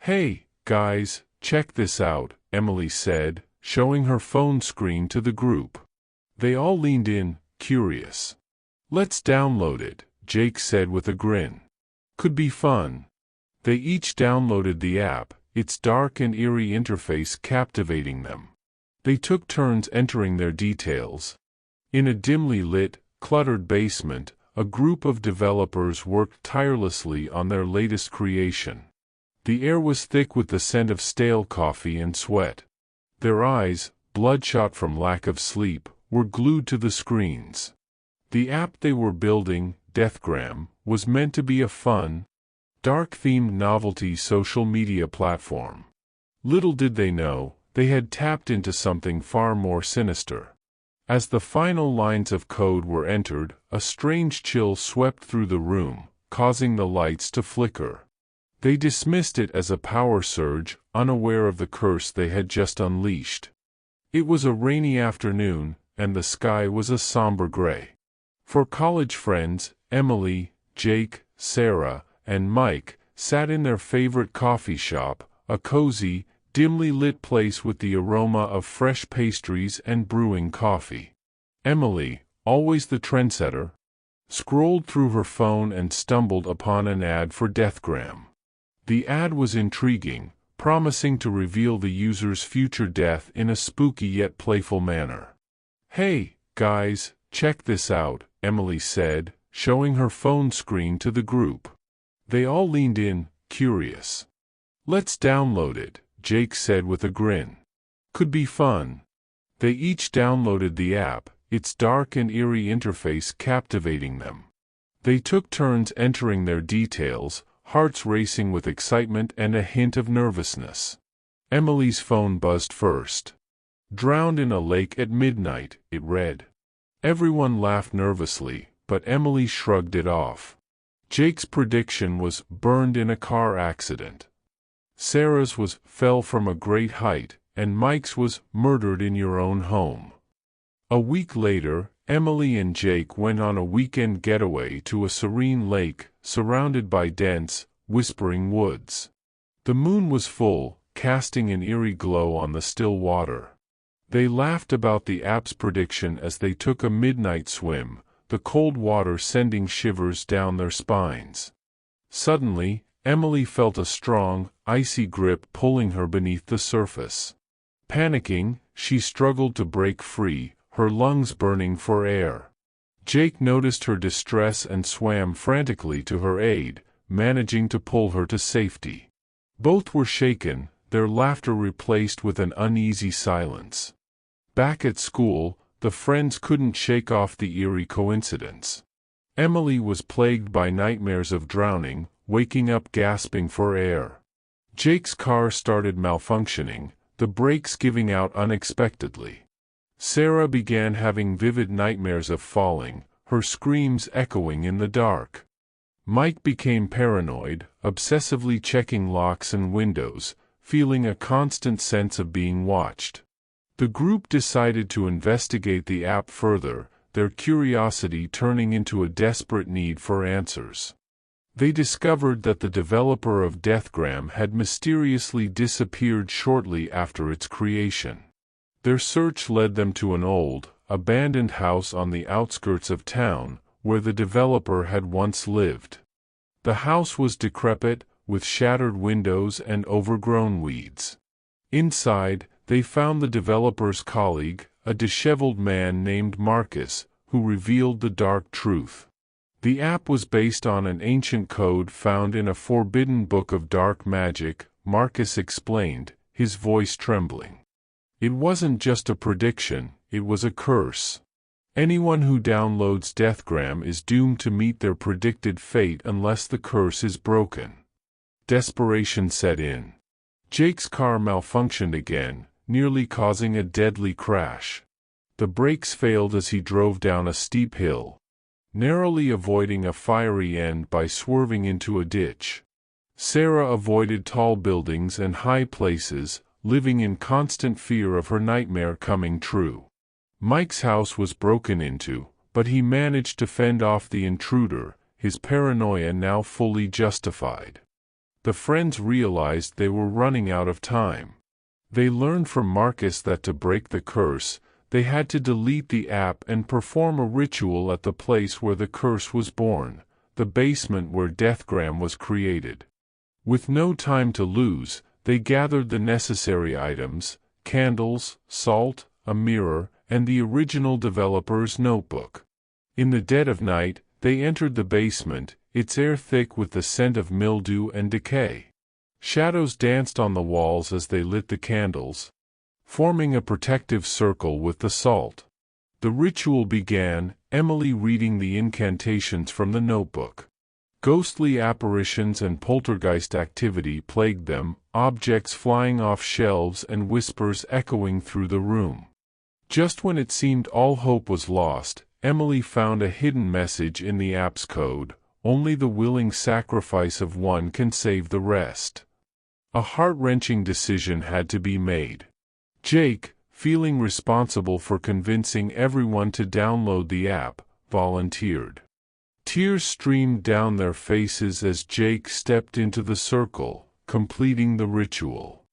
Hey, guys, check this out, Emily said, showing her phone screen to the group. They all leaned in, curious. Let's download it, Jake said with a grin. Could be fun. They each downloaded the app, its dark and eerie interface captivating them. They took turns entering their details. In a dimly lit, cluttered basement, a group of developers worked tirelessly on their latest creation. The air was thick with the scent of stale coffee and sweat. Their eyes, bloodshot from lack of sleep, were glued to the screens. The app they were building, DEathGram, was meant to be a fun, dark-themed novelty social media platform. Little did they know, they had tapped into something far more sinister. As the final lines of code were entered, a strange chill swept through the room, causing the lights to flicker. They dismissed it as a power surge, unaware of the curse they had just unleashed. It was a rainy afternoon, and the sky was a somber gray. For college friends, Emily, Jake, Sarah, and Mike sat in their favorite coffee shop, a cozy, dimly lit place with the aroma of fresh pastries and brewing coffee. Emily, always the trendsetter, scrolled through her phone and stumbled upon an ad for DEathGram. The ad was intriguing, promising to reveal the user's future death in a spooky yet playful manner. Hey, guys, check this out, Emily said, showing her phone screen to the group. They all leaned in, curious. Let's download it, Jake said with a grin. Could be fun. They each downloaded the app, its dark and eerie interface captivating them. They took turns entering their details, hearts racing with excitement and a hint of nervousness. Emily's phone buzzed first. Drowned in a lake at midnight, it read. Everyone laughed nervously, but Emily shrugged it off. Jake's prediction was burned in a car accident. Sarah's was fell from a great height, and Mike's was murdered in your own home. A week later, Emily and Jake went on a weekend getaway to a serene lake, surrounded by dense, whispering woods. The moon was full, casting an eerie glow on the still water. They laughed about the app's prediction as they took a midnight swim, the cold water sending shivers down their spines. Suddenly, Emily felt a strong, icy grip pulling her beneath the surface. Panicking, she struggled to break free, her lungs burning for air. Jake noticed her distress and swam frantically to her aid, managing to pull her to safety. Both were shaken, their laughter replaced with an uneasy silence. Back at school, the friends couldn't shake off the eerie coincidence. Emily was plagued by nightmares of drowning, waking up gasping for air. Jake's car started malfunctioning, the brakes giving out unexpectedly. Sarah began having vivid nightmares of falling, her screams echoing in the dark. Mike became paranoid, obsessively checking locks and windows, feeling a constant sense of being watched. The group decided to investigate the app further, their curiosity turning into a desperate need for answers. They discovered that the developer of DEathGram had mysteriously disappeared shortly after its creation. Their search led them to an old, abandoned house on the outskirts of town, where the developer had once lived. The house was decrepit, with shattered windows and overgrown weeds. Inside, they found the developer's colleague, a disheveled man named Marcus, who revealed the dark truth. The app was based on an ancient code found in a forbidden book of dark magic, Marcus explained, his voice trembling. It wasn't just a prediction, it was a curse. Anyone who downloads DEathGram is doomed to meet their predicted fate unless the curse is broken. Desperation set in. Jake's car malfunctioned again, nearly causing a deadly crash. The brakes failed as he drove down a steep hill, narrowly avoiding a fiery end by swerving into a ditch. Sarah avoided tall buildings and high places, living in constant fear of her nightmare coming true. Mike's house was broken into, but he managed to fend off the intruder, his paranoia now fully justified. the friends realized they were running out of time. They learned from Marcus that to break the curse, they had to delete the app and perform a ritual at the place where the curse was born, the basement where DEathGram was created. With no time to lose, they gathered the necessary items: candles, salt, a mirror, and the original developer's notebook. In the dead of night, they entered the basement, its air thick with the scent of mildew and decay. Shadows danced on the walls as they lit the candles, forming a protective circle with the salt. The ritual began, Emily reading the incantations from the notebook. Ghostly apparitions and poltergeist activity plagued them, objects flying off shelves and whispers echoing through the room. Just when it seemed all hope was lost, Emily found a hidden message in the app's code: only the willing sacrifice of one can save the rest. A heart-wrenching decision had to be made. Jake, feeling responsible for convincing everyone to download the app, volunteered. Tears streamed down their faces as Jake stepped into the circle, completing the ritual.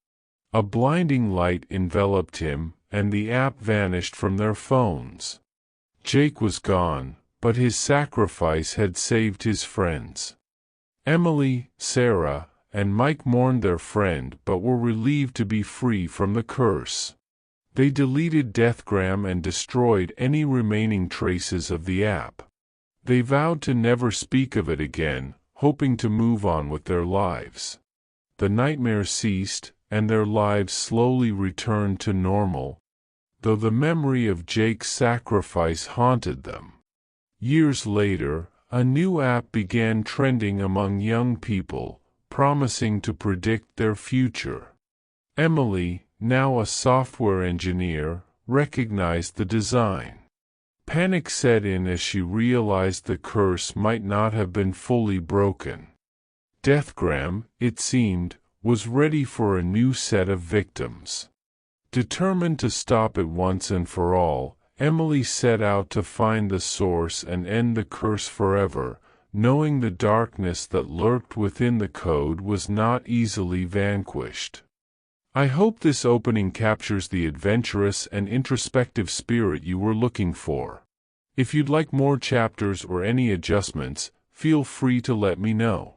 A blinding light enveloped him, and the app vanished from their phones. Jake was gone, but his sacrifice had saved his friends. Emily, Sarah, and Mike mourned their friend but were relieved to be free from the curse. They deleted DEathGram and destroyed any remaining traces of the app. They vowed to never speak of it again, hoping to move on with their lives. The nightmare ceased, and their lives slowly returned to normal, though the memory of Jake's sacrifice haunted them. Years later, a new app began trending among young people, promising to predict their future. Emily, now a software engineer, recognized the design. Panic set in as she realized the curse might not have been fully broken. DEathGram, it seemed, was ready for a new set of victims. Determined to stop it once and for all, Emily set out to find the source and end the curse forever, knowing the darkness that lurked within the code was not easily vanquished. I hope this opening captures the adventurous and introspective spirit you were looking for. If you'd like more chapters or any adjustments, feel free to let me know.